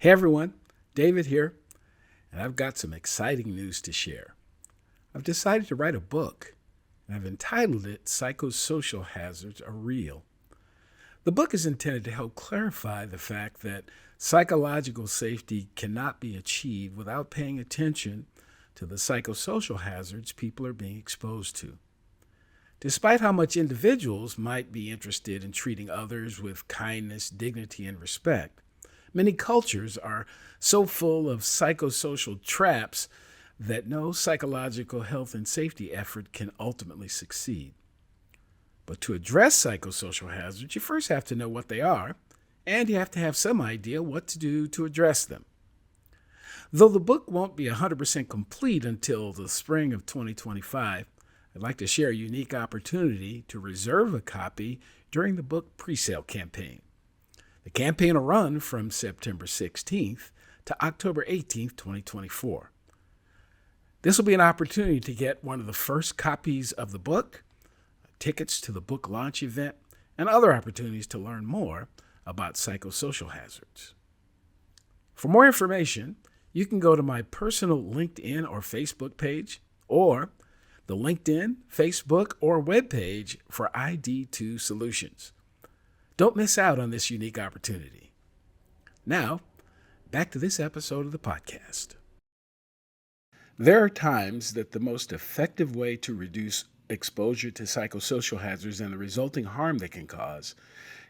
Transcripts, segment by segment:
Hey everyone, David here, and I've got some exciting news to share. I've decided to write a book, and I've entitled it Psychosocial Hazards Are Real. The book is intended to help clarify the fact that psychological safety cannot be achieved without paying attention to the psychosocial hazards people are being exposed to. Despite how much individuals might be interested in treating others with kindness, dignity, and respect, many cultures are so full of psychosocial traps that no psychological health and safety effort can ultimately succeed. But to address psychosocial hazards, you first have to know what they are, and you have to have some idea what to do to address them. Though the book won't be 100% complete until the spring of 2025, I'd like to share a unique opportunity to reserve a copy during the book presale campaign. The campaign will run from September 16th to October 18th, 2024. This will be an opportunity to get one of the first copies of the book, tickets to the book launch event, and other opportunities to learn more about psychosocial hazards. For more information, you can go to my personal LinkedIn or Facebook page, or the LinkedIn, Facebook, or webpage for ID2 Solutions. Don't miss out on this unique opportunity. Now, back to this episode of the podcast. There are times that the most effective way to reduce exposure to psychosocial hazards and the resulting harm they can cause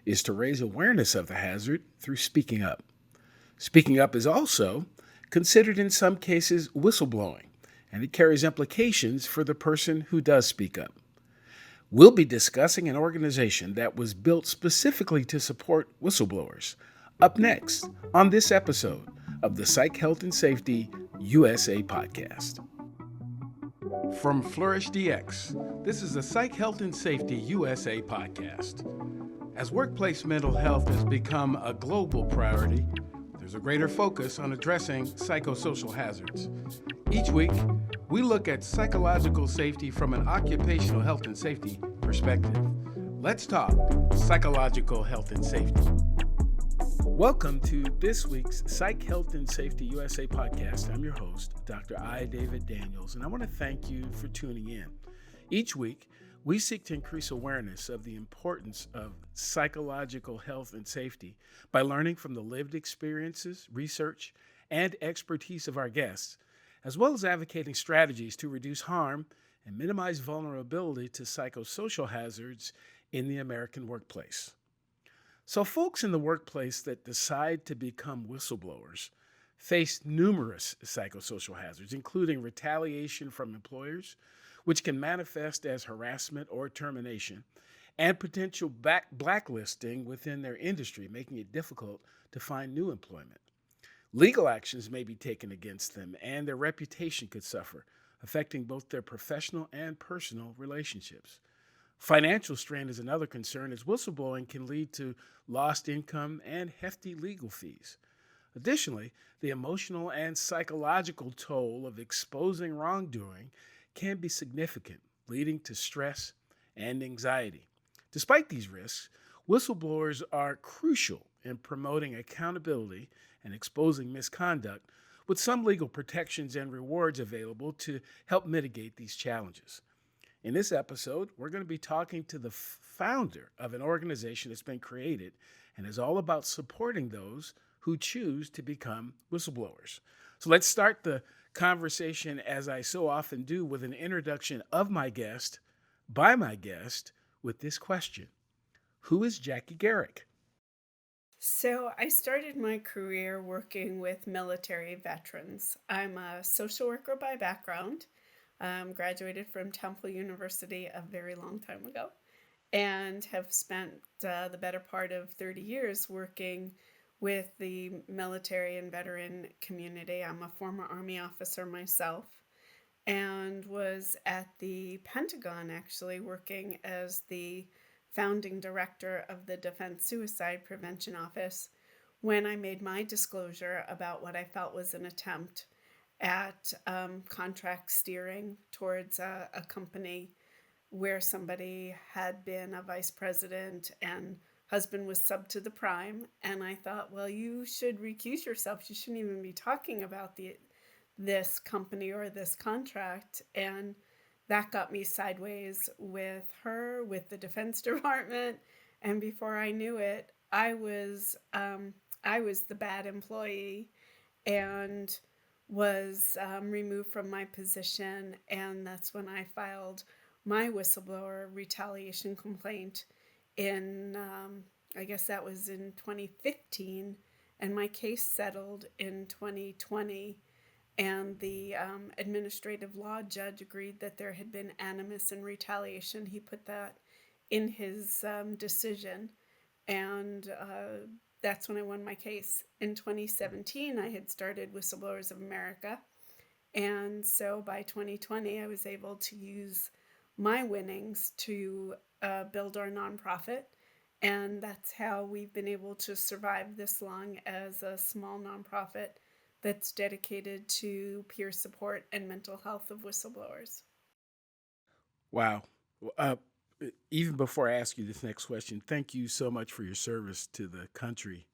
is to raise awareness of the hazard through speaking up. Speaking up is also considered in some cases whistleblowing, and it carries implications for the person who does speak up. We'll be discussing an organization that was built specifically to support whistleblowers. Up next on this episode of the Psych Health and Safety USA podcast. From Flourish DX, this is the Psych Health and Safety USA podcast. As workplace mental health has become a global priority, there's a greater focus on addressing psychosocial hazards. Each week, we look at psychological safety from an occupational health and safety perspective. Let's talk psychological health and safety. Welcome to this week's Psych Health and Safety USA podcast. I'm your host, Dr. I. David Daniels, and I want to thank you for tuning in. Each week, we seek to increase awareness of the importance of psychological health and safety by learning from the lived experiences, research, and expertise of our guests, as well as advocating strategies to reduce harm and minimize vulnerability to psychosocial hazards in the American workplace. So folks in the workplace that decide to become whistleblowers face numerous psychosocial hazards, including retaliation from employers, which can manifest as harassment or termination, and potential blacklisting within their industry, making it difficult to find new employment. Legal actions may be taken against them, and their reputation could suffer, affecting both their professional and personal relationships. Financial strain is another concern, as whistleblowing can lead to lost income and hefty legal fees. Additionally, the emotional and psychological toll of exposing wrongdoing can be significant, leading to stress and anxiety. Despite these risks, whistleblowers are crucial in promoting accountability and exposing misconduct, with some legal protections and rewards available to help mitigate these challenges. In this episode, we're going to be talking to the founder of an organization that's been created and is all about supporting those who choose to become whistleblowers. So let's start the conversation, as I so often do, with an introduction of my guest, by my guest, with this question. Who is Jackie Garrick? So I started my career working with military veterans. I'm a social worker by background. Graduated from Temple University a very long time ago and have spent the better part of 30 years working with the military and veteran community. I'm a former Army officer myself and was at the Pentagon actually working as the founding director of the Defense Suicide Prevention Office when I made my disclosure about what I felt was an attempt at contract steering towards a company where somebody had been a vice president and husband was sub to the prime, and I thought, well, you should recuse yourself. You shouldn't even be talking about this company or this contract. And that got me sideways with her, with the Defense Department, and before I knew it, I was the bad employee and was removed from my position. And that's when I filed my whistleblower retaliation complaint in, I guess that was in 2015. And my case settled in 2020. And the administrative law judge agreed that there had been animus and retaliation. He put that in his decision. And that's when I won my case. In 2017, I had started Whistleblowers of America. And so by 2020, I was able to use my winnings to build our nonprofit. And that's how we've been able to survive this long as a small nonprofit that's dedicated to peer support and mental health of whistleblowers. Wow. Uh, Even before I ask you this next question, thank you so much for your service to the country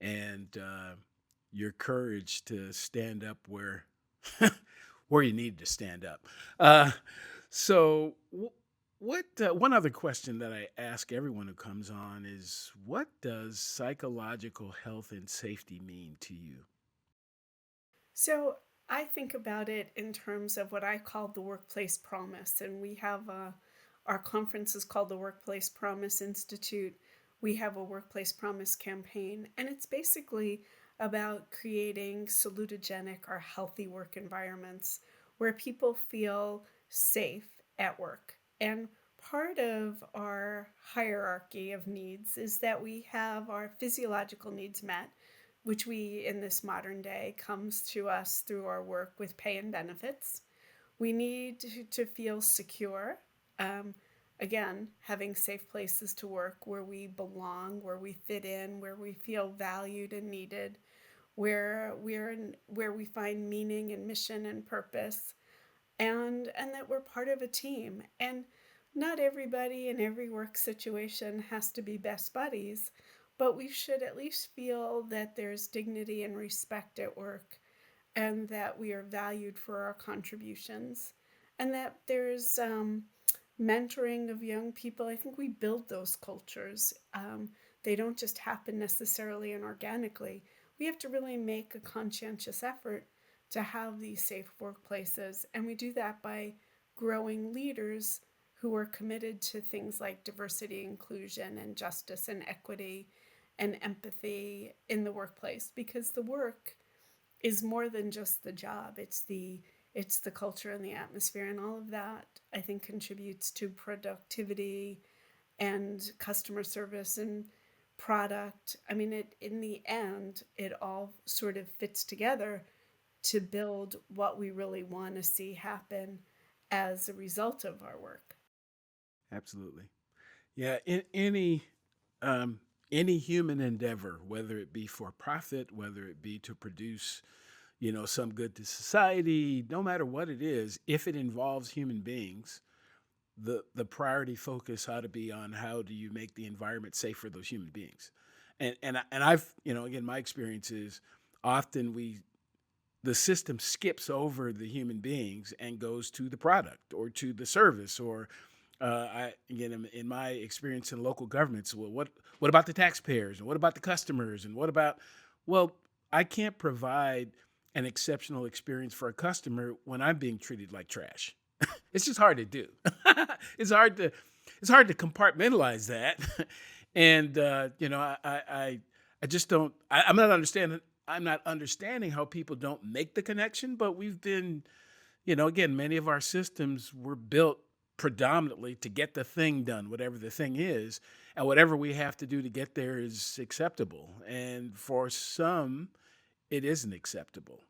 and your courage to stand up where you need to stand up. Uh, so, what one other question that I ask everyone who comes on is, what does psychological health and safety mean to you? So I think about it in terms of what I call the workplace promise. And we have our conference is called the Workplace Promise Institute. We have a workplace promise campaign, and it's basically about creating salutogenic or healthy work environments where people feel safe at work. And part of our hierarchy of needs is that we have our physiological needs met, which we in this modern day comes to us through our work with pay and benefits. We need to feel secure. Um, Again, having safe places to work where we belong, where we fit in, where we feel valued and needed, where we find meaning and mission and purpose, and that we're part of a team. And not everybody in every work situation has to be best buddies, but we should at least feel that there's dignity and respect at work, and that we are valued for our contributions, and that there's mentoring of young people. I think we build those cultures. They don't just happen necessarily and organically. We have to really make a conscientious effort to have these safe workplaces. And we do that by growing leaders who are committed to things like diversity, inclusion, and justice and equity and empathy in the workplace, because the work is more than just the job. It's the culture and the atmosphere, and all of that I think contributes to productivity and customer service and product. I mean, it in the end, it all sort of fits together to build what we really want to see happen as a result of our work. Absolutely. Yeah, in um, any human endeavor, whether it be for profit, whether it be to produce, some good to society, no matter what it is, if it involves human beings, the priority focus ought to be on how do you make the environment safe for those human beings. And I've, again, my experience is often the system skips over the human beings and goes to the product or to the service or in my experience in local governments, well, what about the taxpayers and what about the customers and what about, well, I can't provide an exceptional experience for a customer when I'm being treated like trash. It's just hard to do. it's hard to it's hard to compartmentalize that, and I just don't. I'm not understanding. I'm not understanding how people don't make the connection. But we've been, again, many of our systems were built predominantly to get the thing done, whatever the thing is, and whatever we have to do to get there is acceptable. And for some, it isn't acceptable.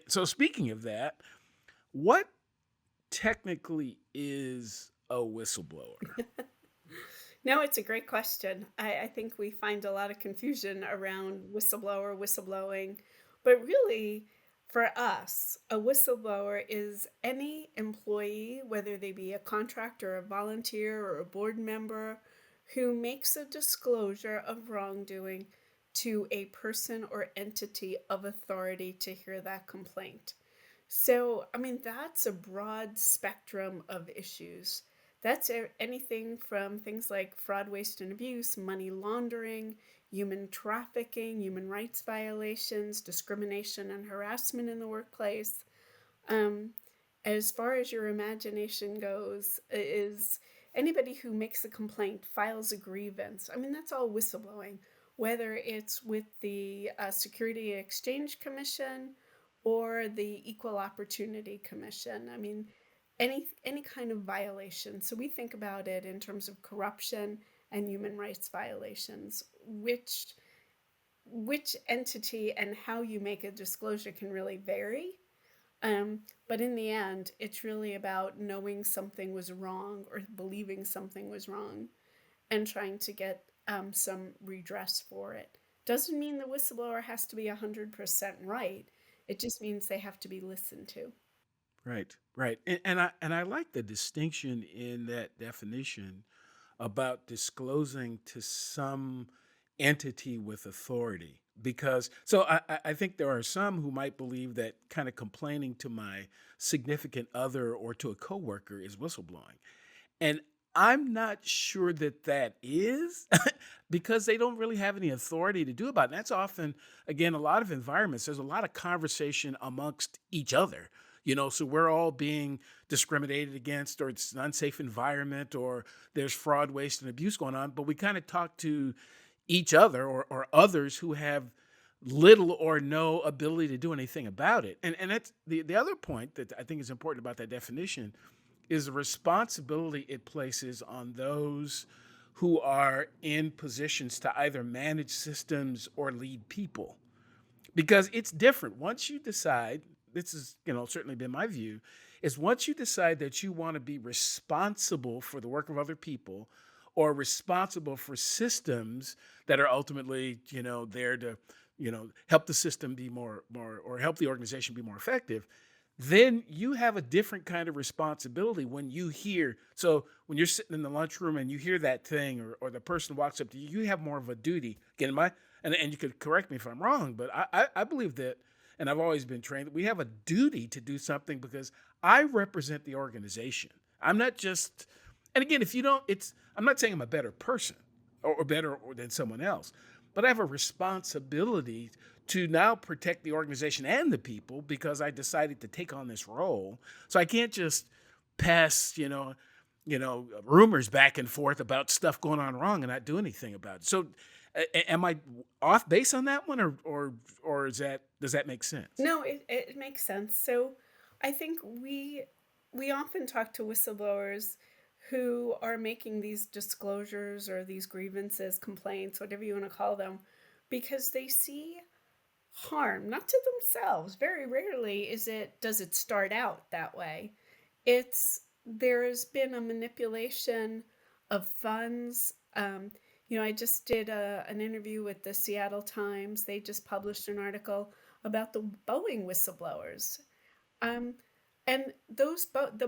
So speaking of that, what technically is a whistleblower? No, it's a great question. I think we find a lot of confusion around whistleblower, whistleblowing, but really, for us, a whistleblower is any employee, whether they be a contractor, a volunteer, or a board member, who makes a disclosure of wrongdoing to a person or entity of authority to hear that complaint. So, I mean, that's a broad spectrum of issues. That's anything from things like fraud, waste, and abuse, money laundering, human trafficking, human rights violations, discrimination and harassment in the workplace. Um, as far as your imagination goes, is anybody who makes a complaint, files a grievance. I mean, that's all whistleblowing, whether it's with the Security Exchange Commission or the Equal Opportunity Commission. I mean, any kind of violation. So we think about it in terms of corruption and human rights violations, which entity and how you make a disclosure can really vary. But in the end, it's really about knowing something was wrong or believing something was wrong and trying to get some redress for it. Doesn't mean the whistleblower has to be 100% right. It just means they have to be listened to. Right, right. And I like the distinction in that definition about disclosing to some entity with authority. Because so I think there are some who might believe that kind of complaining to my significant other or to a coworker is whistleblowing. And I'm not sure that that is because they don't really have any authority to do about it. And that's often, again, a lot of environments, there's a lot of conversation amongst each other. So we're all being discriminated against, or it's an unsafe environment, or there's fraud, waste, and abuse going on. But we kind of talk to each other or others who have little or no ability to do anything about it. And that's the other point that I think is important about that definition is the responsibility it places on those who are in positions to either manage systems or lead people. Because it's different. Once you decide, this is, certainly been my view, is once you decide that you want to be responsible for the work of other people or responsible for systems that are ultimately, there to, help the system be more, or help the organization be more effective, then you have a different kind of responsibility when you hear. So when you're sitting in the lunchroom and you hear that thing, or the person walks up to you, you have more of a duty. Again, and you could correct me if I'm wrong, but I believe that, and I've always been trained that we have a duty to do something because I represent the organization. I'm not just, and again, if you don't, I'm not saying I'm a better person or better than someone else, but I have a responsibility to now protect the organization and the people because I decided to take on this role. So I can't just pass, rumors back and forth about stuff going on wrong and not do anything about it. So am I off base on that one, or does that make sense? No, it makes sense. So I think we often talk to whistleblowers who are making these disclosures or these grievances, complaints, whatever you want to call them, because they see harm, not to themselves. Very rarely does it start out that way. There's been a manipulation of funds. I just did an interview with the Seattle Times. They just published an article about the Boeing whistleblowers. Um, and the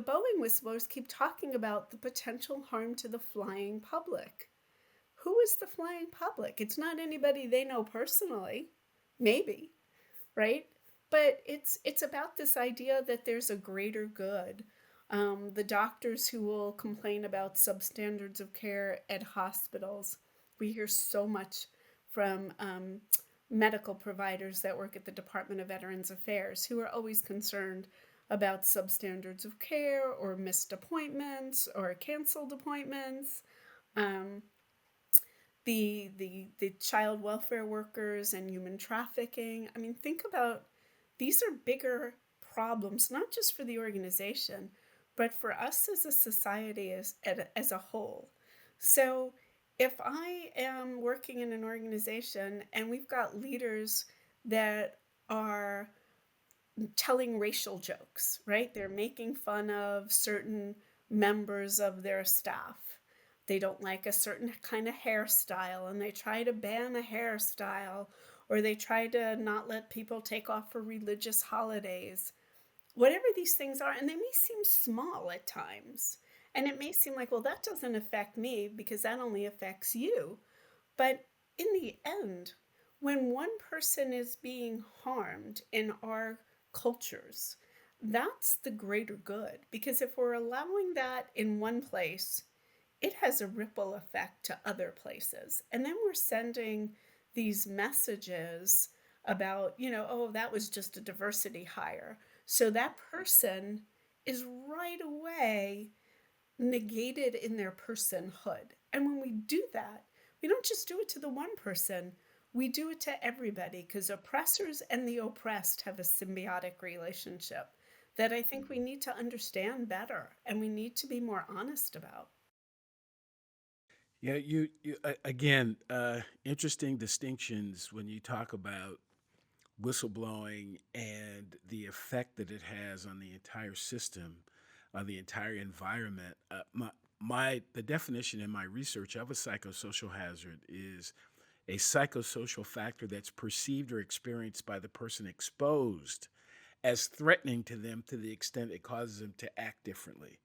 Boeing whistleblowers keep talking about the potential harm to the flying public. Who is the flying public? It's not anybody they know personally, maybe, right? But it's about this idea that there's a greater good. The doctors who will complain about substandards of care at hospitals. We hear so much from medical providers that work at the Department of Veterans Affairs who are always concerned about substandards of care or missed appointments or canceled appointments. Um, the child welfare workers and human trafficking. I mean, think about, these are bigger problems, not just for the organization, but for us as a society as a whole. So if I am working in an organization and we've got leaders that are telling racial jokes, right? They're making fun of certain members of their staff. They don't like a certain kind of hairstyle and they try to ban a hairstyle, or they try to not let people take off for religious holidays. Whatever these things are, and they may seem small at times, And it may seem like, well, that doesn't affect me because that only affects you. But in the end, when one person is being harmed in our cultures, that's the greater good. Because if we're allowing that in one place, it has a ripple effect to other places. And then we're sending these messages about, oh, that was just a diversity hire. So that person is right away negated in their personhood. And when we do that, we don't just do it to the one person, we do it to everybody because oppressors and the oppressed have a symbiotic relationship that I think we need to understand better and we need to be more honest about. Yeah, again, interesting distinctions when you talk about whistleblowing and the effect that it has on the entire system, on the entire environment. The definition in my research of a psychosocial hazard is a psychosocial factor that's perceived or experienced by the person exposed as threatening to them to the extent it causes them to act differently.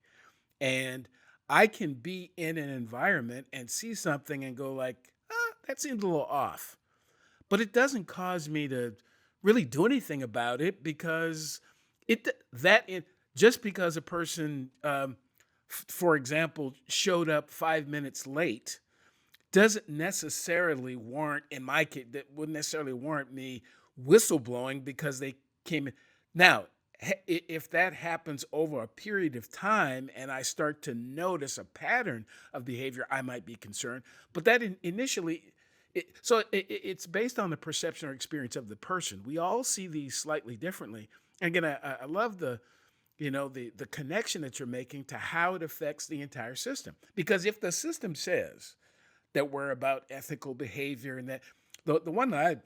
And I can be in an environment and see something and go like, that seems a little off. But it doesn't cause me to really do anything about it because just because a person, for example, showed up 5 minutes late doesn't necessarily warrant, in my case, that wouldn't necessarily warrant me whistleblowing because they came in. Now, if that happens over a period of time and I start to notice a pattern of behavior, I might be concerned. But that initially, it's based on the perception or experience of the person. We all see these slightly differently. And again, I love the connection that you're making to how it affects the entire system. Because if the system says that we're about ethical behavior and that the one that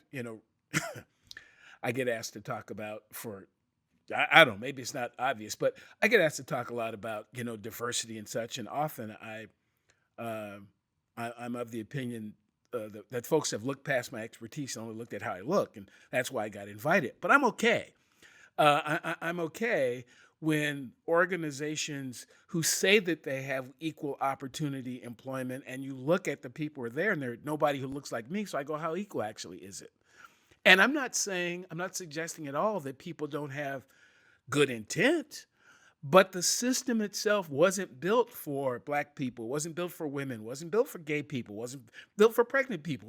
I get asked to talk about for I don't know, maybe it's not obvious, but I get asked to talk a lot about diversity and such, and often uh, I'm of the opinion that folks have looked past my expertise and only looked at how I look, and that's why I got invited. But I'm okay. I'm okay when organizations who say that they have equal opportunity employment, and you look at the people who are there, and there's nobody who looks like me. So I go, how equal actually is it? And I'm not suggesting at all that people don't have good intent, but the system itself wasn't built for black people, wasn't built for women, wasn't built for gay people, wasn't built for pregnant people,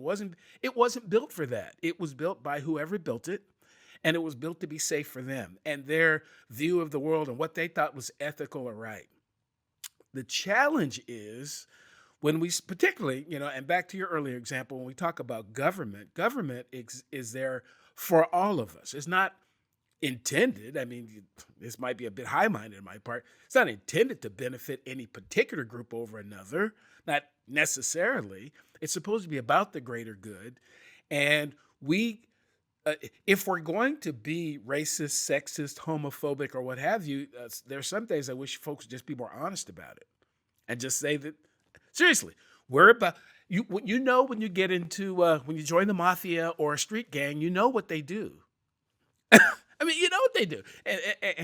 it wasn't built for that. It was built by whoever built it, and it was built to be safe for them and their view of the world and what they thought was ethical or right. The challenge is when we particularly, and back to your earlier example, when we talk about government is there for all of us. It's not intended. I mean, this might be a bit high-minded on my part. It's not intended to benefit any particular group over another, not necessarily. It's supposed to be about the greater good. And if we're going to be racist, sexist, homophobic, or what have you, there's some days I wish folks would just be more honest about it and just say that, seriously, we're about you. When you get into when you join the mafia or a street gang, you know what they do. I mean, you know what they do.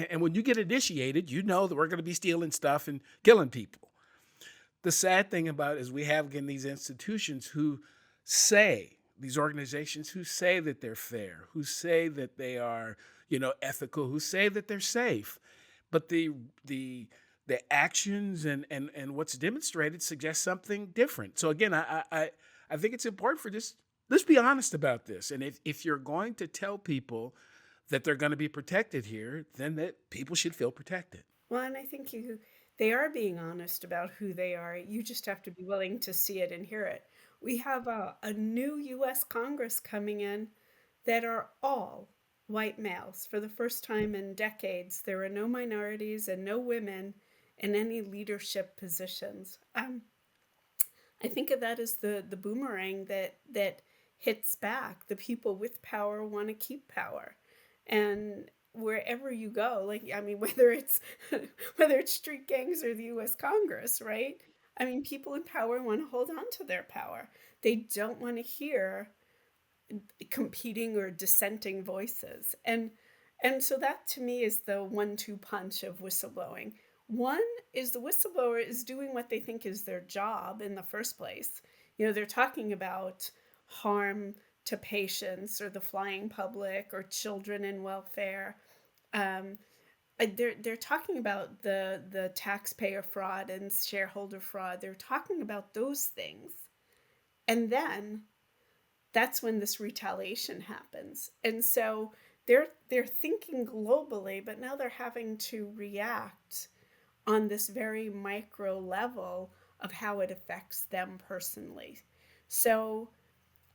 And when you get initiated, you know that we're going to be stealing stuff and killing people. The sad thing about it is we have, again, these institutions these organizations who say that they're fair, who say that they are, ethical, who say that they're safe. But the actions and what's demonstrated suggests something different. So again, I think it's important for this. Let's be honest about this. And if you're going to tell people that they're going to be protected here, then that people should feel protected. Well, and I think they are being honest about who they are. You just have to be willing to see it and hear it. We have a new US Congress coming in that are all white males. For the first time in decades, there are no minorities and no women in any leadership positions. I think of that as the boomerang that hits back. The people with power want to keep power, and wherever you go, like I mean, whether it's whether it's street gangs or the U.S. Congress, right? I mean, people in power want to hold on to their power. They don't want to hear competing or dissenting voices, and so that to me is the one-two punch of whistleblowing. One is the whistleblower is doing what they think is their job in the first place. They're talking about harm to patients or the flying public or children in welfare. Um, they're talking about the taxpayer fraud and shareholder fraud. They're talking about those things, and then that's when this retaliation happens. And so they're thinking globally, but now they're having to react on this very micro level of how it affects them personally. So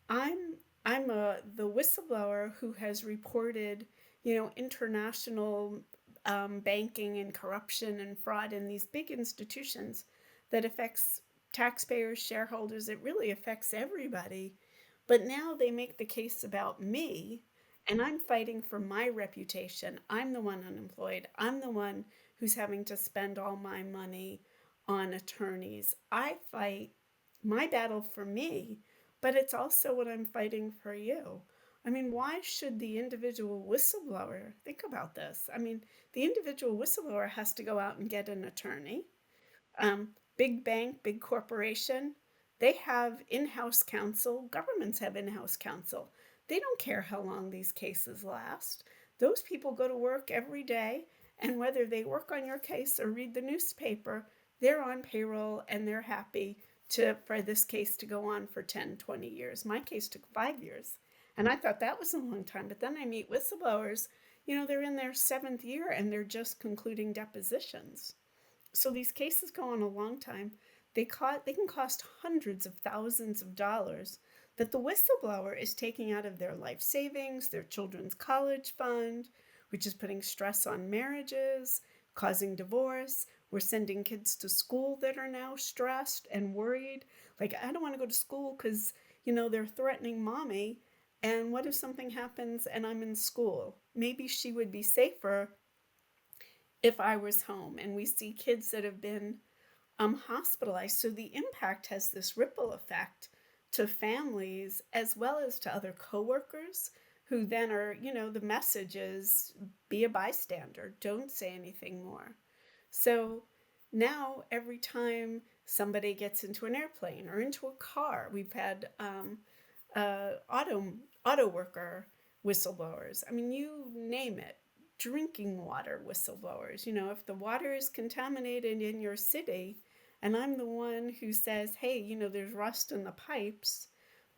I'm I'm the whistleblower who has reported, international banking and corruption and fraud in these big institutions that affects taxpayers, shareholders. It really affects everybody. But now they make the case about me, and I'm fighting for my reputation. I'm the one unemployed. I'm the one who's having to spend all my money on attorneys. I fight my battle for me, but it's also what I'm fighting for you. I mean, why should the individual whistleblower think about this? I mean, the individual whistleblower has to go out and get an attorney. Big bank, big corporation, they have in house counsel. Governments have in house counsel. They don't care how long these cases last. Those people go to work every day, and whether they work on your case or read the newspaper, they're on payroll and they're happy for this case to go on for 10, 20 years. My case took 5 years. And I thought that was a long time. But then I meet whistleblowers, they're in their seventh year and they're just concluding depositions. So these cases go on a long time. They can cost hundreds of thousands of dollars that the whistleblower is taking out of their life savings, their children's college fund, which is putting stress on marriages, causing divorce. We're sending kids to school that are now stressed and worried. Like, I don't want to go to school because, they're threatening mommy. And what if something happens and I'm in school? Maybe she would be safer if I was home. And we see kids that have been hospitalized. So the impact has this ripple effect to families as well as to other coworkers who then are, the message is be a bystander, don't say anything more. So now every time somebody gets into an airplane or into a car, we've had auto worker whistleblowers. I mean, you name it. Drinking water whistleblowers. If the water is contaminated in your city, and I'm the one who says, hey, there's rust in the pipes,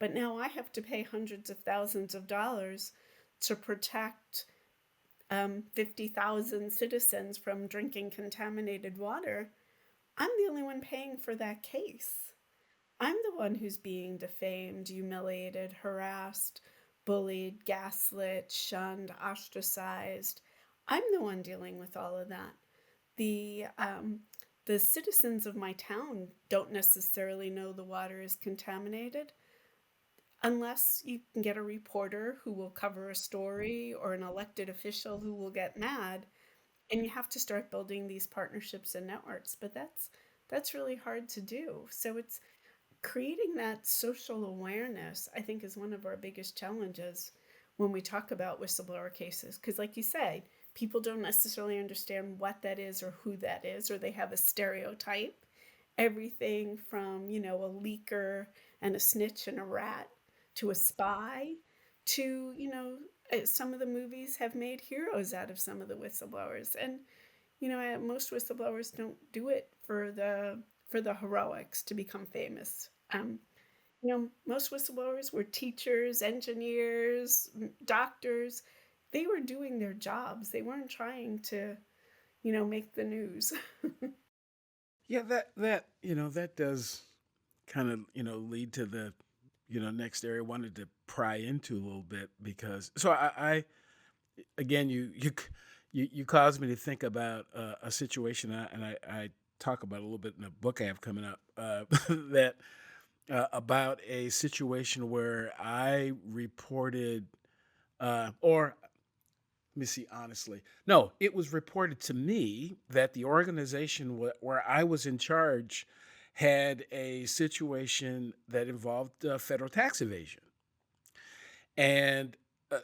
but now I have to pay hundreds of thousands of dollars to protect 50,000 citizens from drinking contaminated water. I'm the only one paying for that case. I'm the one who's being defamed, humiliated, harassed, bullied, gaslit, shunned, ostracized. I'm the one dealing with all of that. The citizens of my town don't necessarily know the water is contaminated unless you can get a reporter who will cover a story or an elected official who will get mad, and you have to start building these partnerships and networks. But that's really hard to do. So it's creating that social awareness, I think, is one of our biggest challenges when we talk about whistleblower cases. Because, like you said, people don't necessarily understand what that is or who that is, or they have a stereotype. Everything from, a leaker and a snitch and a rat to a spy to, some of the movies have made heroes out of some of the whistleblowers. And, most whistleblowers don't do it for the heroics to become famous. Most whistleblowers were teachers, engineers, doctors. They were doing their jobs. They weren't trying to, make the news. Yeah, that does kind of lead to the next area I wanted to pry into a little bit because I again you caused me to think about a situation and I talk about a little bit in a book I have coming up that about a situation where I reported or let me see honestly. No, it was reported to me that the organization where I was in charge had a situation that involved federal tax evasion. And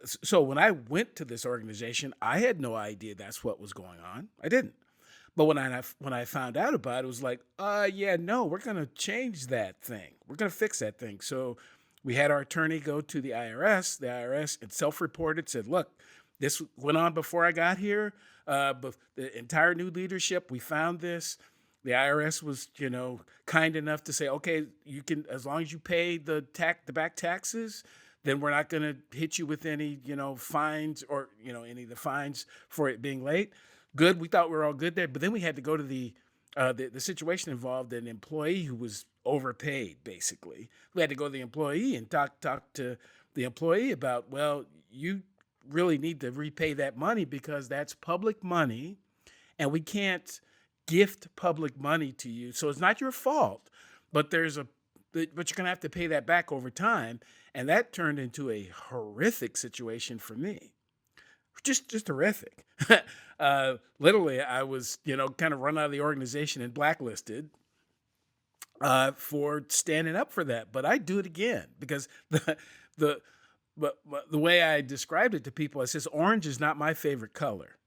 so when I went to this organization, I had no idea that's what was going on. I didn't. But when I found out about it, it was like, yeah, no, we're gonna change that thing. We're gonna fix that thing. So we had our attorney go to the IRS. The IRS it self-reported, said, look, this went on before I got here. But the entire new leadership, we found this. The IRS was, kind enough to say, okay, you can, as long as you pay the back taxes, then we're not going to hit you with any, fines or, any of the fines for it being late. Good. We thought we were all good there, but then we had to go to the situation involved an employee who was overpaid. Basically, we had to go to the employee and talk to the employee about, well, you really need to repay that money because that's public money, and we can't gift public money to you. So it's not your fault, but but you're gonna have to pay that back over time, and that turned into a horrific situation for me. Just horrific. Literally, I was kind of run out of the organization and blacklisted for standing up for that. But I do it again because the but the way I described it to people, I says orange is not my favorite color,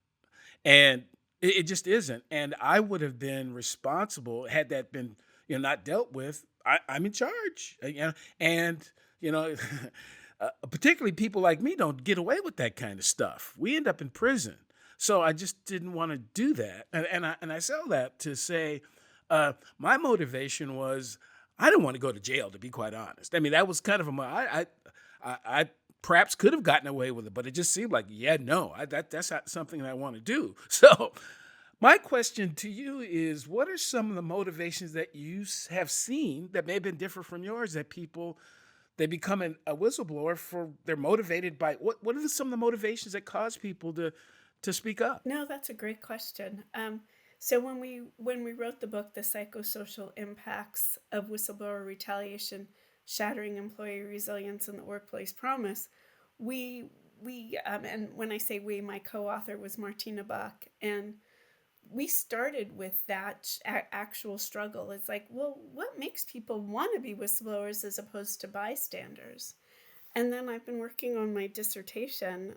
and it just isn't. And I would have been responsible had that been not dealt with. I'm in charge, and you know. Particularly people like me don't get away with that kind of stuff. We end up in prison. So I just didn't want to do that. And I say all that to say my motivation was I didn't want to go to jail, to be quite honest. I mean, that was kind of I perhaps could have gotten away with it, but it just seemed like, yeah, no, that's not something that I want to do. So my question to you is, what are some of the motivations that you have seen that may have been different from yours that people they become a whistleblower for they're motivated by what are some of the motivations that cause people to speak up? No, that's a great question. So when we wrote the book, The Psychosocial Impacts of Whistleblower Retaliation, Shattering Employee Resilience in the Workplace Promise, and when I say we, my co-author was Martina Buck, and we started with that actual struggle. It's like, well, what makes people want to be whistleblowers as opposed to bystanders? And then I've been working on my dissertation.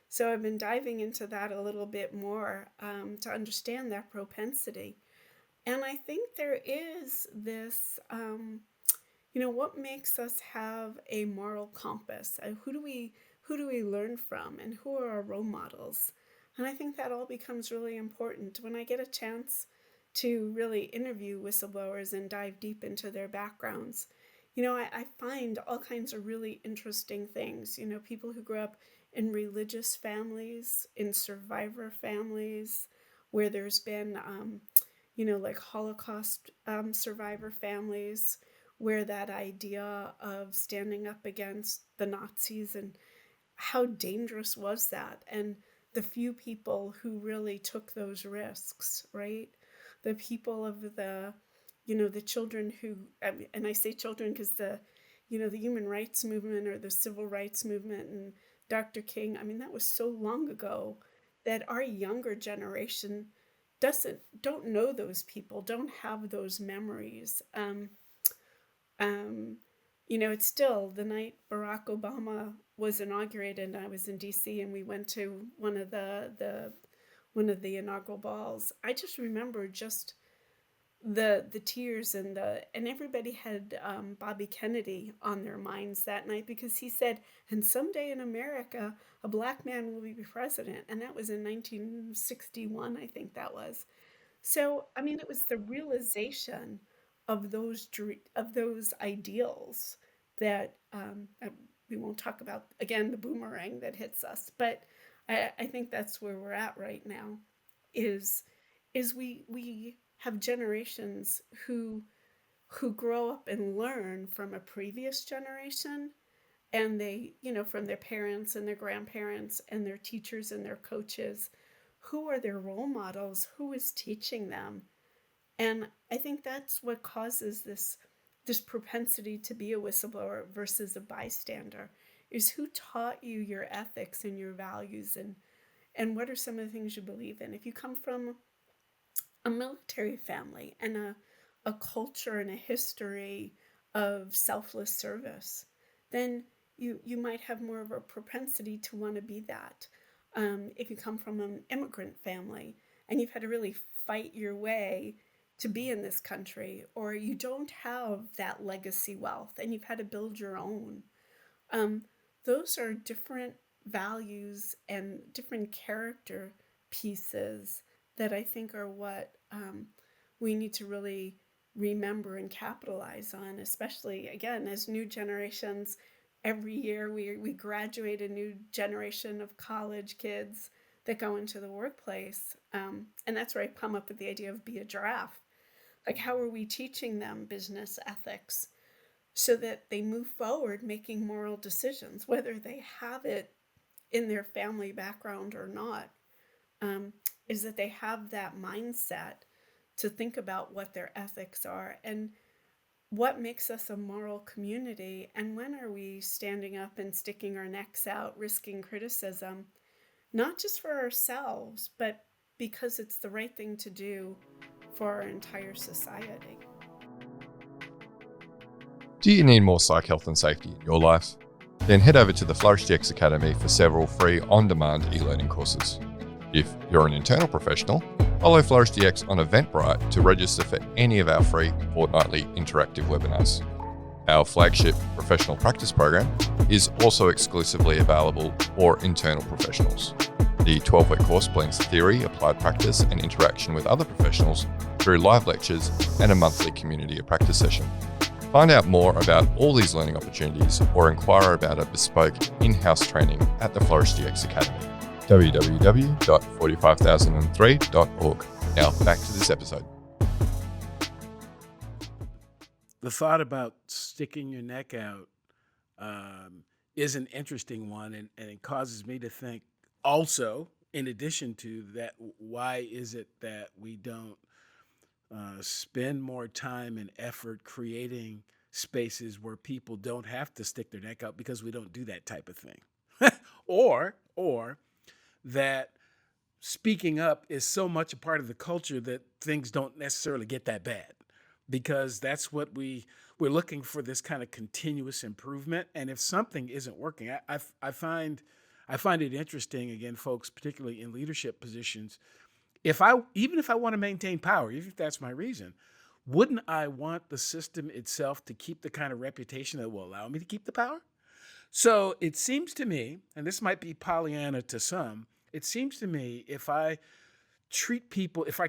So I've been diving into that a little bit more to understand that propensity. And I think there is this, what makes us have a moral compass? Who do we learn from, and who are our role models? And I think that all becomes really important when I get a chance to really interview whistleblowers and dive deep into their backgrounds. I find all kinds of really interesting things. People who grew up in religious families, in survivor families, where there's been, like Holocaust survivor families, where that idea of standing up against the Nazis and how dangerous was that, and the few people who really took those risks, right? The people of the children who, and I say children because the human rights movement or the civil rights movement and Dr. King, I mean, that was so long ago that our younger generation don't know those people, don't have those memories. Um, it's still the night Barack Obama was inaugurated, and I was in D.C. and we went to one of the inaugural balls. I just remember just the tears and everybody had Bobby Kennedy on their minds that night because he said, and someday in America a black man will be president, and that was in 1961, I think that was. So, I mean, it was the realization of those ideals that we won't talk about again the boomerang that hits us, but I think that's where we're at right now. Is we have generations who grow up and learn from a previous generation, and they, from their parents and their grandparents and their teachers and their coaches, who are their role models, who is teaching them. And I think that's what causes this propensity to be a whistleblower versus a bystander, is who taught you your ethics and your values, and what are some of the things you believe in. If you come from a military family and a culture and a history of selfless service, then you might have more of a propensity to want to be that. If you come from an immigrant family and you've had to really fight your way to be in this country, or you don't have that legacy wealth and you've had to build your own. Um, those are different values and different character pieces that I think are what we need to really remember and capitalize on, especially again as new generations. Every year we graduate a new generation of college kids that go into the workplace. And that's where I come up with the idea of be a giraffe. Like, how are we teaching them business ethics so that they move forward making moral decisions, whether they have it in their family background or not? um, is that they have that mindset to think about what their ethics are and what makes us a moral community, and when are we standing up and sticking our necks out, risking criticism, not just for ourselves, but because it's the right thing to do for our entire society. Do you need more psych health and safety in your life? Then head over to the Flourish DX Academy for several free on-demand e-learning courses. If you're an internal professional, follow Flourish DX on Eventbrite to register for any of our free fortnightly interactive webinars. Our flagship professional practice program is also exclusively available for internal professionals. The 12-week course blends theory, applied practice, and interaction with other professionals through live lectures and a monthly community of practice session. Find out more about all these learning opportunities or inquire about a bespoke in-house training at the Flourish DX Academy. www.45003.org. Now back to this episode. The thought about sticking your neck out is an interesting one, and it causes me to think also, in addition to that, why is it that we don't spend more time and effort creating spaces where people don't have to stick their neck out because we don't do that type of thing? or that speaking up is so much a part of the culture that things don't necessarily get that bad, because that's what we're looking for, this kind of continuous improvement. And if something isn't working, I find it interesting, again, folks, particularly in leadership positions, even if I want to maintain power, even if that's my reason, wouldn't I want the system itself to keep the kind of reputation that will allow me to keep the power? So it seems to me, and this might be Pollyanna to some, it seems to me if I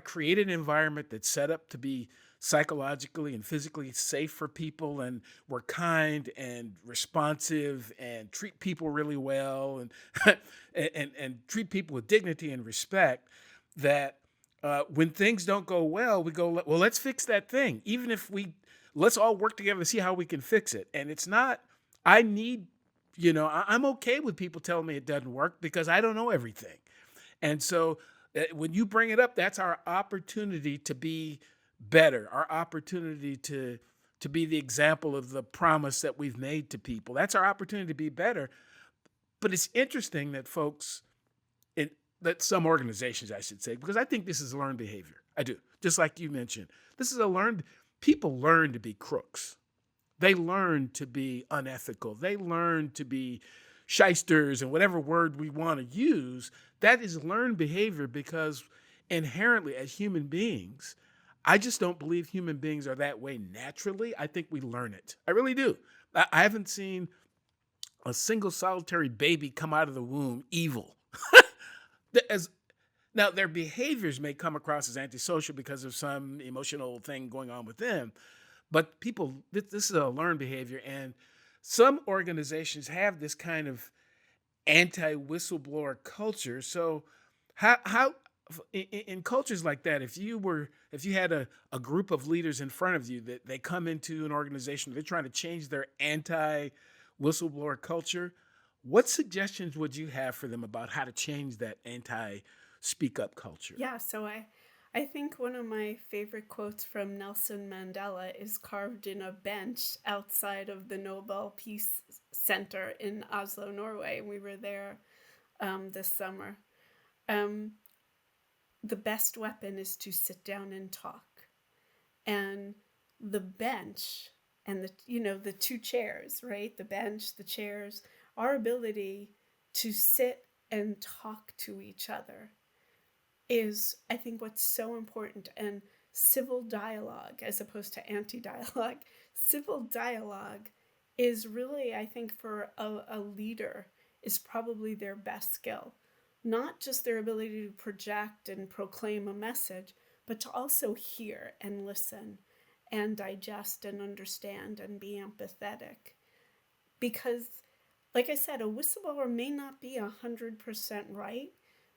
create an environment that's set up to be psychologically and physically safe for people, and we're kind and responsive and treat people really well and and treat people with dignity and respect, that when things don't go well, we go, well, let's fix that thing. Let's all work together to see how we can fix it. And it's not, I'm okay with people telling me it doesn't work because I don't know everything. And so when you bring it up, that's our opportunity to be better, our opportunity to be the example of the promise that we've made to people. That's our opportunity to be better. But it's interesting that that some organizations, I should say, because I think this is learned behavior. I do. Just like you mentioned, people learn to be crooks. They learn to be unethical. They learn to be shysters, and whatever word we want to use. That is learned behavior, because inherently as human beings, I just don't believe human beings are that way naturally. I think we learn it. I really do. I haven't seen a single solitary baby come out of the womb evil. Now, their behaviors may come across as antisocial because of some emotional thing going on with them, but this is a learned behavior, and some organizations have this kind of anti-whistleblower culture. So how in cultures like that, if you had a group of leaders in front of you that they come into an organization, they're trying to change their anti-whistleblower culture, what suggestions would you have for them about how to change that anti-speak up culture? Yeah, so I think one of my favorite quotes from Nelson Mandela is carved in a bench outside of the Nobel Peace Center in Oslo, Norway. We were there this summer. The best weapon is to sit down and talk. And the bench and the two chairs, right? The bench, the chairs, our ability to sit and talk to each other is, I think, what's so important. And civil dialogue, as opposed to anti-dialogue, civil dialogue is really, I think, for a leader, is probably their best skill. Not just their ability to project and proclaim a message, but to also hear and listen and digest and understand and be empathetic. Because, like I said, a whistleblower may not be 100% right,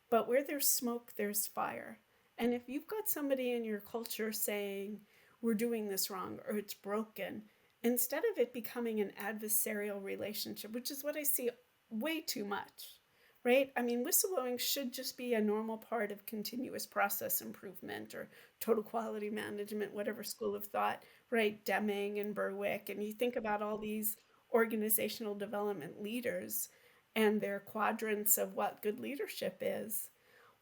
but where there's smoke, there's fire. And if you've got somebody in your culture saying, we're doing this wrong or it's broken, instead of it becoming an adversarial relationship, which is what I see way too much, right? I mean, whistleblowing should just be a normal part of continuous process improvement or total quality management, whatever school of thought, right? Deming and Berwick. And you think about all these organizational development leaders and their quadrants of what good leadership is.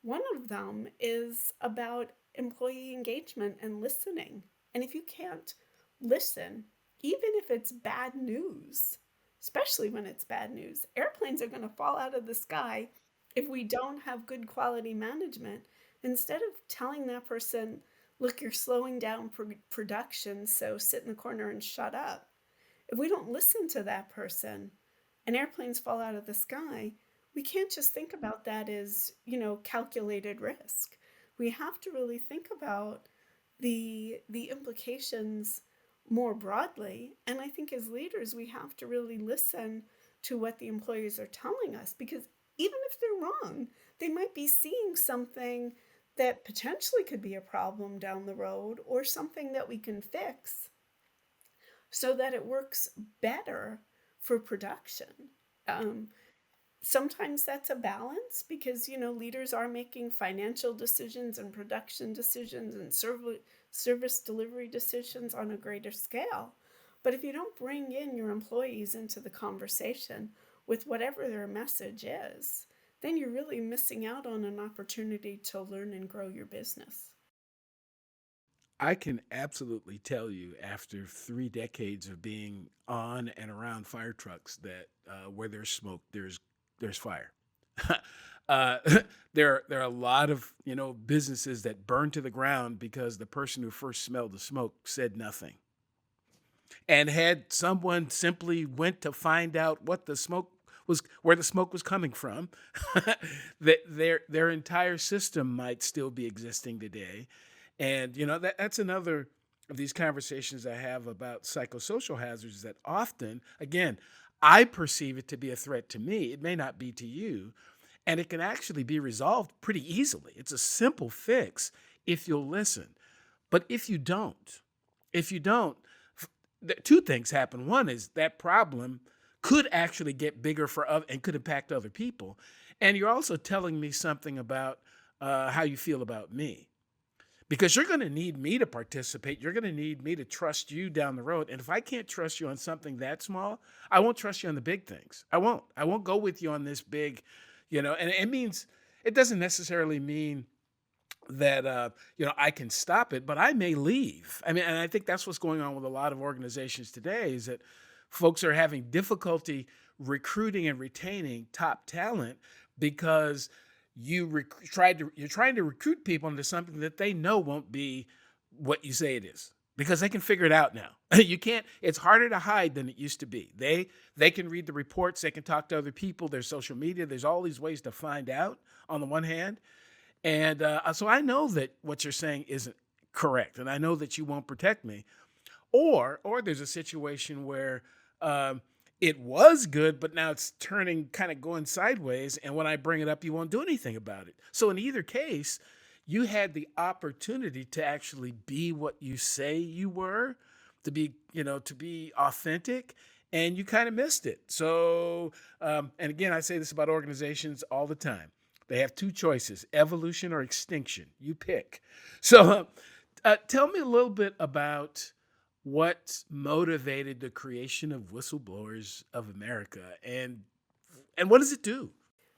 One of them is about employee engagement and listening. And if you can't listen, even if it's bad news, especially when it's bad news, airplanes are going to fall out of the sky if we don't have good quality management. Instead of telling that person, look, you're slowing down production, so sit in the corner and shut up. If we don't listen to that person and airplanes fall out of the sky, we can't just think about that as, calculated risk. We have to really think about the implications more broadly. And I think as leaders, we have to really listen to what the employees are telling us, because even if they're wrong, they might be seeing something that potentially could be a problem down the road or something that we can fix so that it works better for production. Um, Sometimes that's a balance because, leaders are making financial decisions and production decisions and service delivery decisions on a greater scale. But if you don't bring in your employees into the conversation with whatever their message is, then you're really missing out on an opportunity to learn and grow your business. I can absolutely tell you, after 3 decades of being on and around fire trucks, that where there's smoke, there's fire. uh, there are a lot of businesses that burn to the ground because the person who first smelled the smoke said nothing, and had someone simply went to find out what the smoke was, where the smoke was coming from, that their entire system might still be existing today. And that's another of these conversations I have about psychosocial hazards, that often, again, I perceive it to be a threat to me. It may not be to you. And it can actually be resolved pretty easily. It's a simple fix if you'll listen. But if you don't, two things happen. One is that problem could actually get bigger and could impact other people. And you're also telling me something about how you feel about me. Because you're going to need me to participate. You're going to need me to trust you down the road. And if I can't trust you on something that small, I won't trust you on the big things. I won't. I won't go with you on this big, and it doesn't necessarily mean that, I can stop it, but I may leave. I mean, and I think that's what's going on with a lot of organizations today, is that folks are having difficulty recruiting and retaining top talent because you're trying to recruit people into something that they know won't be what you say it is, because they can figure it out now. You can't. It's harder to hide than it used to be. They can read the reports. They can talk to other people. There's social media. There's all these ways to find out on the one hand. And so I know that what you're saying isn't correct, and I know that you won't protect me. Or there's a situation where it was good, but now it's kind of going sideways. And when I bring it up, you won't do anything about it. So in either case, you had the opportunity to actually be what you say you were, to be authentic, and you kind of missed it. So, and again, I say this about organizations all the time. They have two choices: evolution or extinction. You pick. So tell me a little bit about what motivated the creation of Whistleblowers of America, and what does it do?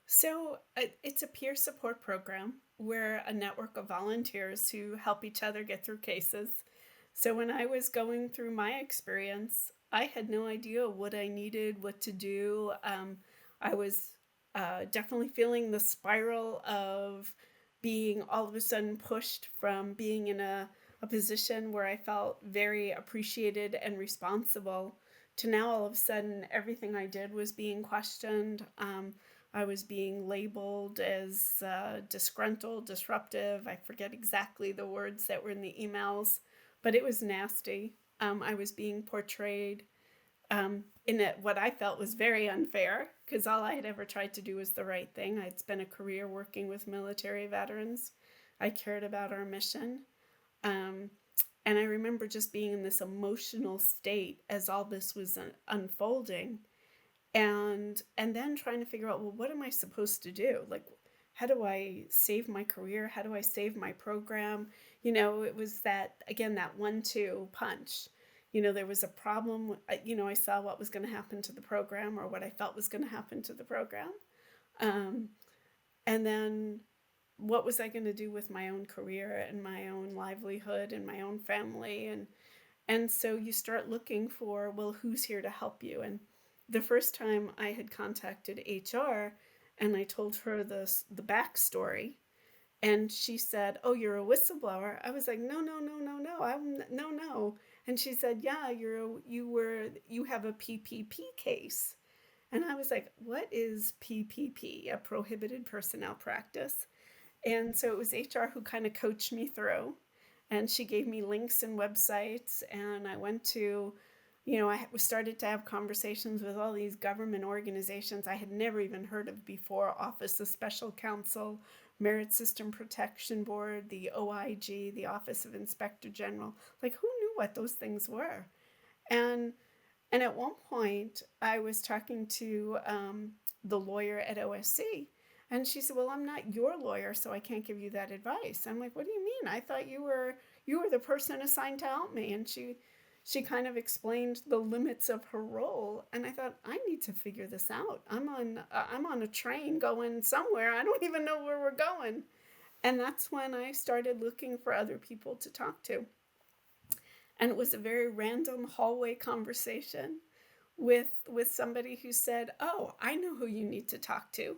So it's a peer support program. We're a network of volunteers who help each other get through cases. So when I was going through my experience, I had no idea what I needed, what to do. I was definitely feeling the spiral of being all of a sudden pushed from being in a position where I felt very appreciated and responsible to now all of a sudden everything I did was being questioned. I was being labeled as disgruntled, disruptive. I forget exactly the words that were in the emails, but it was nasty. I was being portrayed in what I felt was very unfair, because all I had ever tried to do was the right thing. I'd spent a career working with military veterans. I cared about our mission. Um, and I remember just being in this emotional state as all this was unfolding, and then trying to figure out, well, what am I supposed to do? Like, how do I save my career? How do I save my program? It was that, again, that 1-2 punch. There was a problem. I saw what was going to happen to the program, or what I felt was going to happen to the program. Um, and then what was I going to do with my own career and my own livelihood and my own family? And so you start looking for, well, who's here to help you? And the first time I had contacted HR and I told her the backstory, and she said, "Oh, you're a whistleblower." I was like, "No, no, no, no, no. No." And she said, "Yeah, you have a PPP case." And I was like, "What is PPP? A prohibited personnel practice?" And so it was HR who kind of coached me through, and she gave me links and websites, and I went to, I started to have conversations with all these government organizations I had never even heard of before: Office of Special Counsel, Merit System Protection Board, the OIG, the Office of Inspector General. Like, who knew what those things were? And at one point, I was talking to the lawyer at OSC, and she said, "Well, I'm not your lawyer, so I can't give you that advice." I'm like, "What do you mean? I thought you were the person assigned to help me." And she kind of explained the limits of her role, and I thought, I need to figure this out. I'm on a train going somewhere. I don't even know where we're going. And that's when I started looking for other people to talk to. And it was a very random hallway conversation with somebody who said, "Oh, I know who you need to talk to."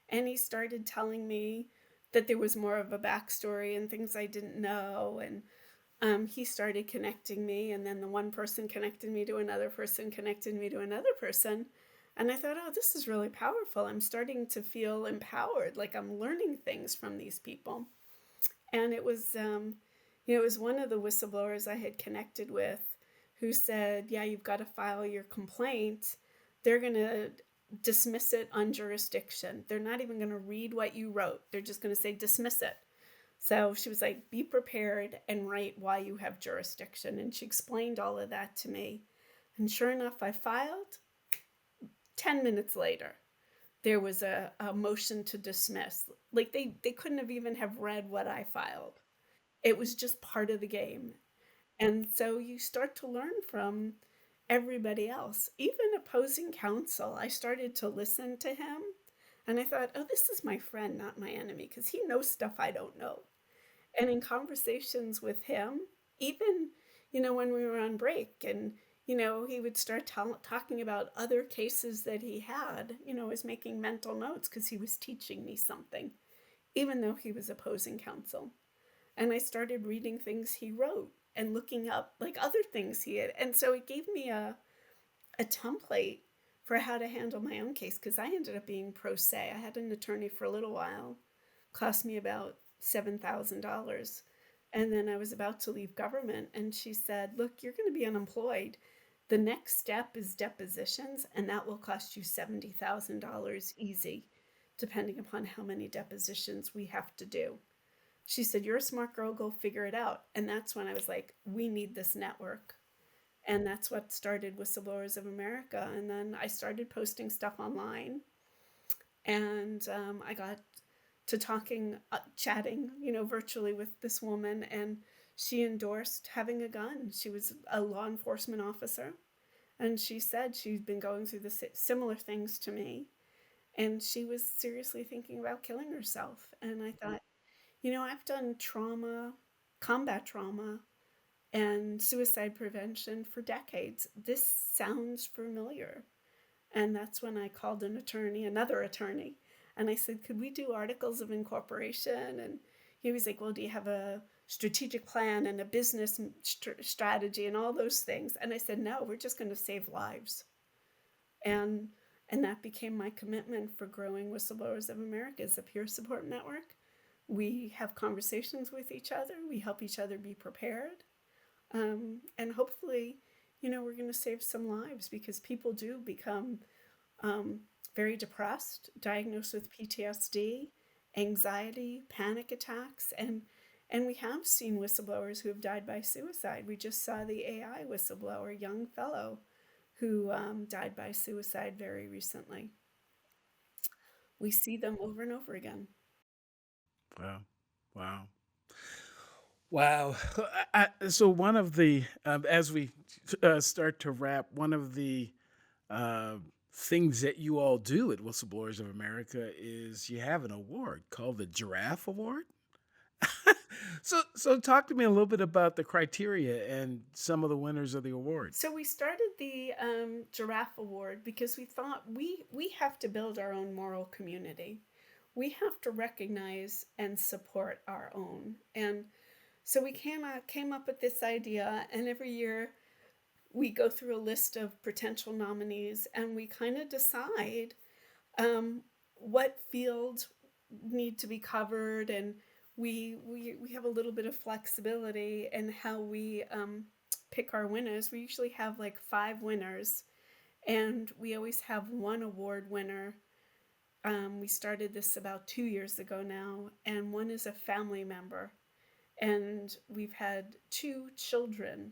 And he started telling me that there was more of a backstory and things I didn't know. And he started connecting me, and then the one person connected me to another person, connected me to another person. And I thought, oh, this is really powerful. I'm starting to feel empowered, like I'm learning things from these people. And it was, it was one of the whistleblowers I had connected with who said, "Yeah, you've got to file your complaint. They're going to dismiss it on jurisdiction. They're not even going to read what you wrote. They're just going to say dismiss it." So she was like, "Be prepared and write why you have jurisdiction." And she explained all of that to me. And sure enough, I filed. 10 minutes later, there was a motion to dismiss. Like, they couldn't have even have read what I filed. It was just part of the game. And so you start to learn from everybody else. Even opposing counsel, I started to listen to him. And I thought, oh, this is my friend, not my enemy, because he knows stuff I don't know. And in conversations with him, even, when we were on break, and, he would start talking about other cases that he had, I was making mental notes because he was teaching me something, even though he was opposing counsel. And I started reading things he wrote and looking up like other things he had. And so it gave me a template for how to handle my own case, because I ended up being pro se. I had an attorney for a little while, cost me about $7,000. And then I was about to leave government, and she said, "Look, you're going to be unemployed. The next step is depositions, and that will cost you $70,000 easy, depending upon how many depositions we have to do." She said, "You're a smart girl, go figure it out." And that's when I was like, we need this network. And that's what started Whistleblowers of America. And then I started posting stuff online. And I got to chatting, virtually with this woman. And she endorsed having a gun. She was a law enforcement officer. And she said she'd been going through the similar things to me. And she was seriously thinking about killing herself. And I thought, I've done combat trauma, and suicide prevention for decades. This sounds familiar. And that's when I called another attorney, And I said, could we do articles of incorporation? And he was like, well, do you have a strategic plan and a business strategy and all those things? And I said, no, we're just going to save lives. And that became my commitment for growing Whistleblowers of America as a peer support network. We have conversations with each other. We help each other be prepared. And hopefully, we're going to save some lives, because people do become very depressed, diagnosed with PTSD, anxiety, panic attacks, and we have seen whistleblowers who have died by suicide. We just saw the AI whistleblower, young fellow, who died by suicide very recently. We see them over and over again. Wow. Wow. Wow. So one of the, as we start to wrap, one of the uh, things that you all do at Whistleblowers of America is you have an award called the Giraffe Award. So talk to me a little bit about the criteria and some of the winners of the award. So we started the Giraffe Award because we thought we have to build our own moral community. We have to recognize and support our own. And so we came up with this idea, and every year we go through a list of potential nominees, and we kind of decide what fields need to be covered, and we have a little bit of flexibility in how we pick our winners. We usually have like 5 winners, and we always have one award winner. We started this about 2 years ago now, and one is a family member. And we've had 2 children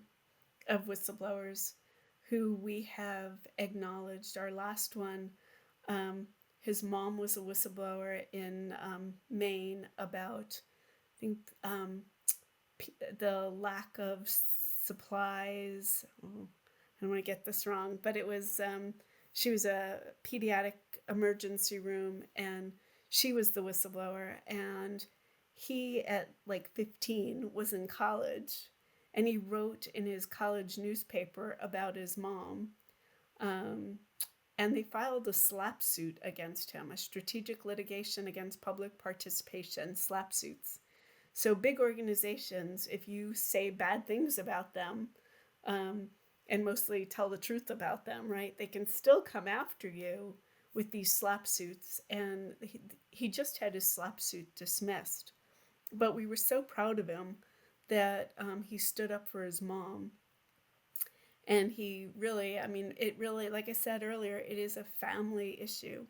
of whistleblowers who we have acknowledged. Our last one, his mom was a whistleblower in Maine about, I think, the lack of supplies. Oh, I don't want to get this wrong, but it was, she was a pediatric emergency room, and she was the whistleblower. And he, at like 15, was in college, and he wrote in his college newspaper about his mom. And they filed a SLAPP suit against him, a strategic litigation against public participation, SLAPP suits. So big organizations, if you say bad things about them, and mostly tell the truth about them, right, they can still come after you with these SLAPP suits. And he just had his SLAPP suit dismissed. But we were so proud of him that he stood up for his mom. And he really, it really, like I said earlier, it is a family issue.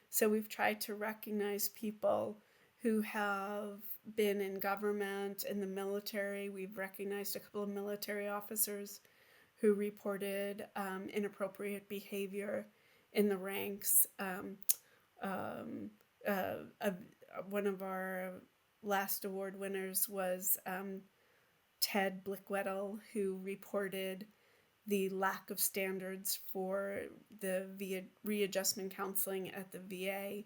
So we've tried to recognize people who have been in government, in the military. We've recognized a couple of military officers who reported inappropriate behavior in the ranks. One of our last award winners was Ted Blickweddle, who reported the lack of standards for the readjustment counseling at the VA.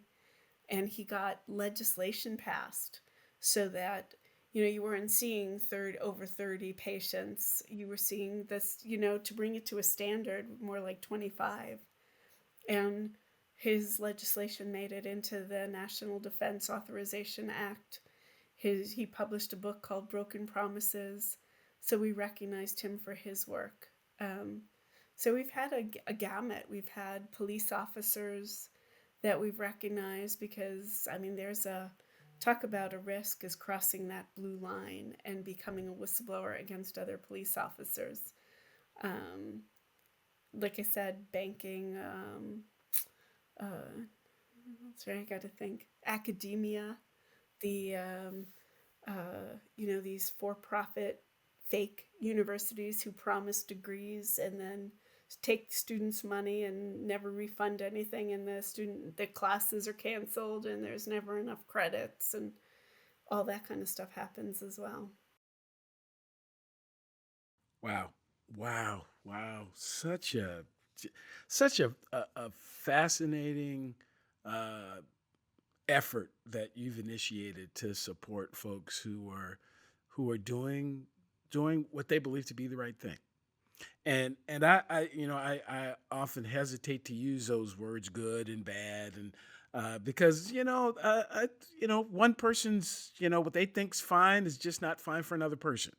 And he got legislation passed so that, you weren't seeing over 30 patients. You were seeing this, to bring it to a standard, more like 25. And his legislation made it into the National Defense Authorization Act. He published a book called Broken Promises. So we recognized him for his work. So we've had a gamut. We've had police officers that we've recognized because, there's talk about a risk is crossing that blue line and becoming a whistleblower against other police officers. Like I said, banking, sorry, I got to think, academia, the, these for-profit fake universities who promise degrees and then take students' money and never refund anything, and the classes are canceled and there's never enough credits, and all that kind of stuff happens as well. Wow. Wow. Wow. Such a fascinating effort that you've initiated to support folks who are doing what they believe to be the right thing. And I often hesitate to use those words good and bad, and Because one person's what they think's fine is just not fine for another person.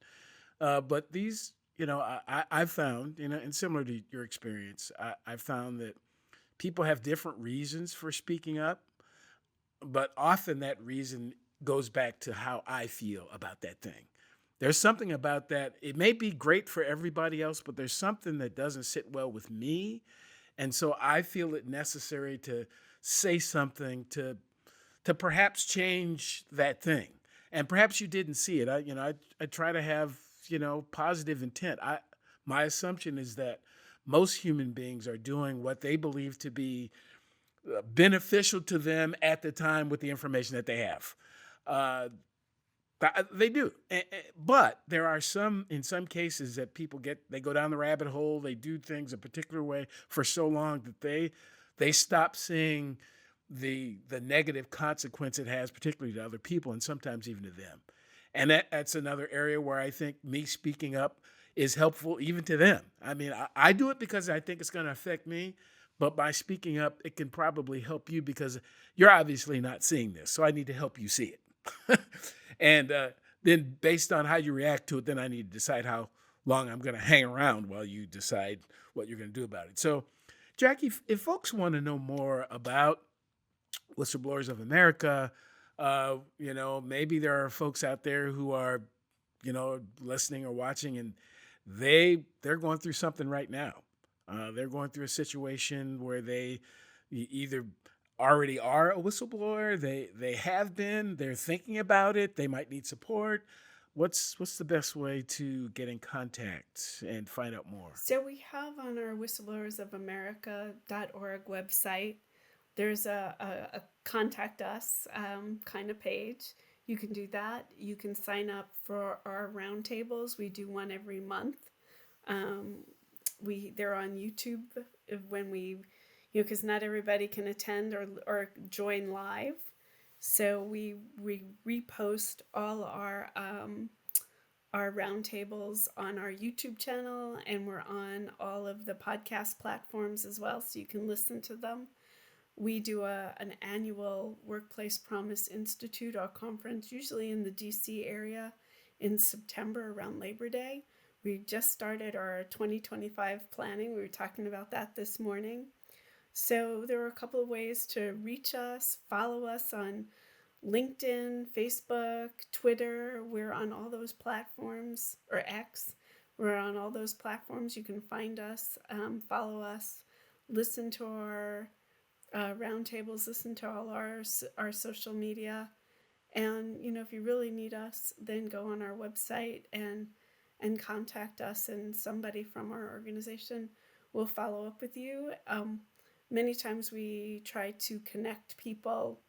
But these, I've found, and similar to your experience, I've found that people have different reasons for speaking up, but often that reason goes back to how I feel about that thing. There's something about that. It may be great for everybody else, but there's something that doesn't sit well with me. And so I feel it necessary to say something to perhaps change that thing. And perhaps you didn't see it. I try to have, positive intent. My assumption is that most human beings are doing what they believe to be beneficial to them at the time with the information that they have. They do. But there are in some cases that people they go down the rabbit hole, they do things a particular way for so long that they stop seeing the negative consequence it has, particularly to other people and sometimes even to them. And that's another area where I think me speaking up is helpful even to them. I mean, I do it because I think it's going to affect me, but by speaking up, it can probably help you because you're obviously not seeing this. So I need to help you see it. And then based on how you react to it, then I need to decide how long I'm going to hang around while you decide what you're going to do about it. So, Jackie, if folks want to know more about Whistleblowers of America, maybe there are folks out there who are, listening or watching, and they're going through something right now. They're going through a situation where they either already are a whistleblower, they have been, they're thinking about it, they might need support. What's the best way to get in contact and find out more? So we have on our whistleblowersofamerica.org website, there's a contact us kind of page. You can do that. You can sign up for our roundtables. We do one every month. They're on YouTube when we, because not everybody can attend or join live. So we repost all our roundtables on our YouTube channel, and we're on all of the podcast platforms as well, so you can listen to them. We do an annual Workplace Promise Institute, our conference, usually in the DC area in September around Labor Day. We just started our 2025 planning. We were talking about that this morning. So there are a couple of ways to reach us. Follow us on LinkedIn, Facebook, Twitter. We're on all those platforms, or X. We're on all those platforms. You can find us, follow us, listen to our roundtables, listen to all our social media. And, if you really need us, then go on our website and contact us, and somebody from our organization will follow up with you. Many times we try to connect people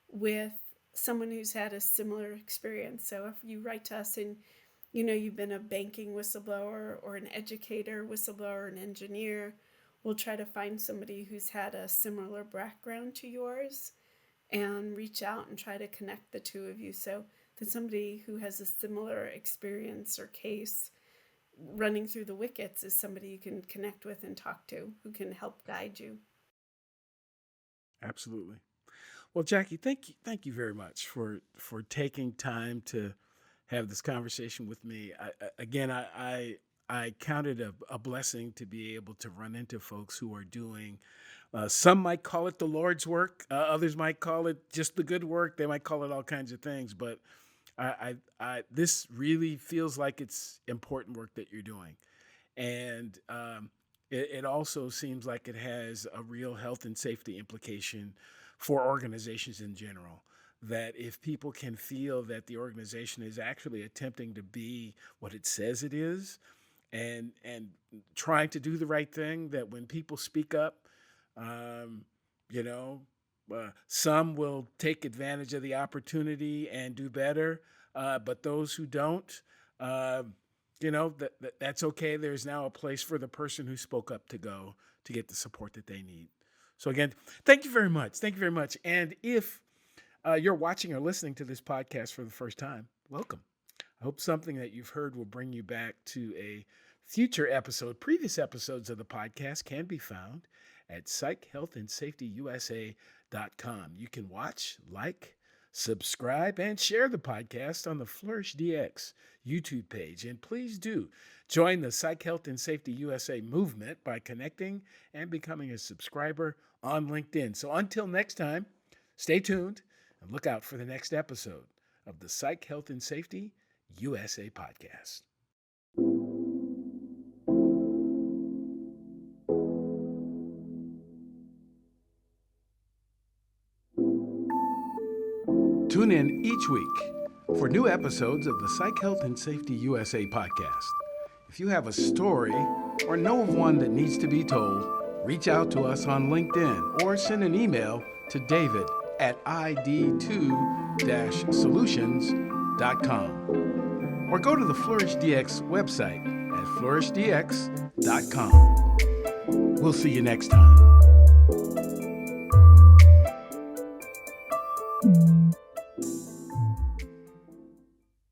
with someone who's had a similar experience. So if you write to us and you've been a banking whistleblower or an educator whistleblower, an engineer, we'll try to find somebody who's had a similar background to yours and reach out and try to connect the two of you. So that somebody who has a similar experience or case running through the wickets is somebody you can connect with and talk to, who can help guide you. Absolutely. Well, Jackie, thank you very much for taking time to have this conversation with me. I count it a blessing to be able to run into folks who are doing, some might call it the Lord's work, others might call it just the good work, they might call it all kinds of things, but this really feels like it's important work that you're doing. And it also seems like it has a real health and safety implication for organizations in general. That if people can feel that the organization is actually attempting to be what it says it is, and trying to do the right thing, that when people speak up, some will take advantage of the opportunity and do better, but those who don't, that's okay. There's now a place for the person who spoke up to go to get the support that they need. So again, thank you very much. Thank you very much. And if you're watching or listening to this podcast for the first time, welcome. I hope something that you've heard will bring you back to a future episode. Previous episodes of the podcast can be found at psychhealthandsafetyusa.com. You can watch, like, subscribe, and share the podcast on the Flourish DX YouTube page. And please do join the Psych Health and Safety USA movement by connecting and becoming a subscriber on LinkedIn. So until next time, stay tuned and look out for the next episode of the Psych Health and Safety USA podcast. Tune in each week for new episodes of the Psych Health and Safety USA podcast. If you have a story or know of one that needs to be told, reach out to us on LinkedIn or send an email to david@id2-solutions.com or go to the Flourish DX website at flourishdx.com. We'll see you next time.